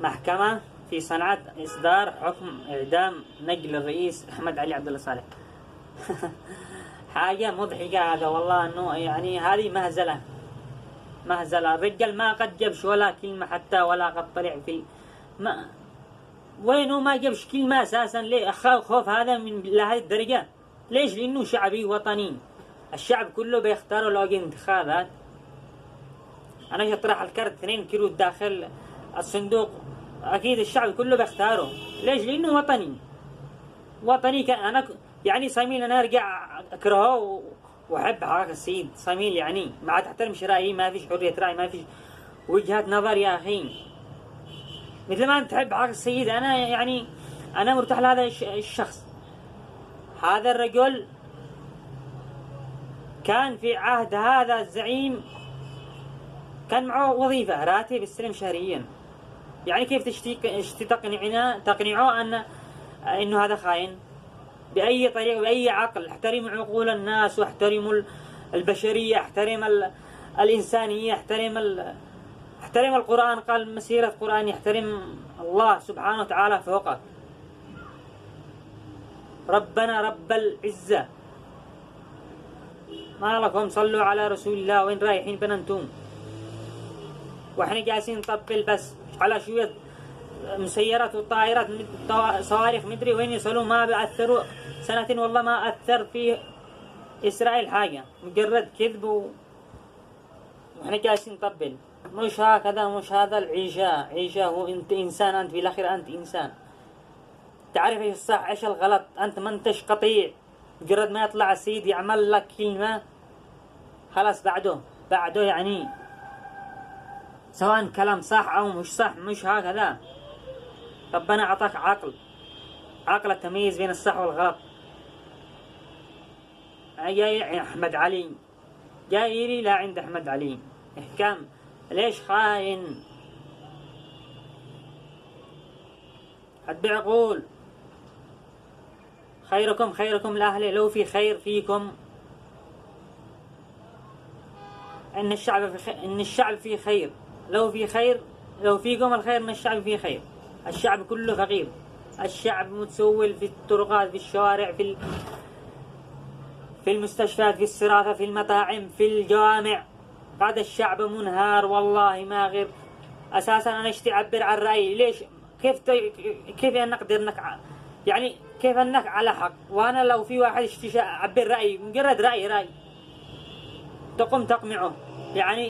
محكمة في صنعاء إصدار حكم إعدام نقل الرئيس أحمد علي عبد الله صالح. حاجة مضحكة هذا والله، إنه يعني هذه مهزلة. الرجال ما قد جابش ولا كلمة حتى، ولا قد طلع في ما وينه، ما جابش كلمة أساسا. ليه خوف هذا من لهذه الدرجة؟ ليش؟ لأنه شعبي وطني. الشعب كله بيختاروا لو انتخابات. أنا أطرح الكرت 2 كيلو داخل الصندوق، أكيد الشعب كله بيختاره. ليش؟ لأنه وطني. أنا يعني صميل أنا أرجع أكرهه وأحب حقك السيد صميل، يعني ما تحترمش رأيي، ما فيش حرية رأي، ما فيش وجهة نظر يا أخي. مثل ما أنت تحب حقك السيد، أنا يعني أنا مرتاح لهذا الشخص. هذا الرجل كان في عهد هذا الزعيم كان معه وظيفة، راتب يستلم شهريا. يعني كيف تقنعه إنه هذا خاين؟ بأي طريقة، بأي عقل؟ احترموا عقول الناس، واحترموا البشرية، احترم الإنسانية، احترم القرآن. قال مسيرة قرآن، يحترم الله سبحانه وتعالى فوقك. ربنا رب العزة. ما لكم صلوا على رسول الله. وين رايحين بننتم؟ واحنا جالسين نطبل بس على شوية مسيرات وطائرات صواريخ مدري وين يصلوا. ما بأثروا سنة والله، ما أثر في إسرائيل حاجة، مجرد كذب واحنا جالسين نطبل. مش هكذا، مش هذا العيشة. هو انت انسان، انت في الاخير انت انسان. تعرف ايش الصح ايش الغلط. انت ما انتش قطيع. مجرد ما يطلع السيد يعمل لك كلمة خلاص بعده يعني سواء كلام صح او مش صح. مش هكذا. ربنا اعطاك عقل التمييز بين الصح والغلط. جاي احمد علي، جاي لي لا عند احمد علي احكام. ليش خاين؟ حد بيقول خيركم لأهله. لو في خير فيكم، إن الشعب فيه خير. لو فيكم الخير، إن الشعب فيه خير. الشعب كله فقير. الشعب متسول في الطرقات، في الشوارع، في المستشفيات، في الصرافة، في المطاعم، في الجوامع. هذا الشعب منهار والله، ما غير. أساسا أنا اشتي أعبر عن رأيي. ليش؟ كيف أنك على حق، وأنا لو في واحد اشتي أعبر رأيي، مجرد رأي تقوم تقمعه يعني.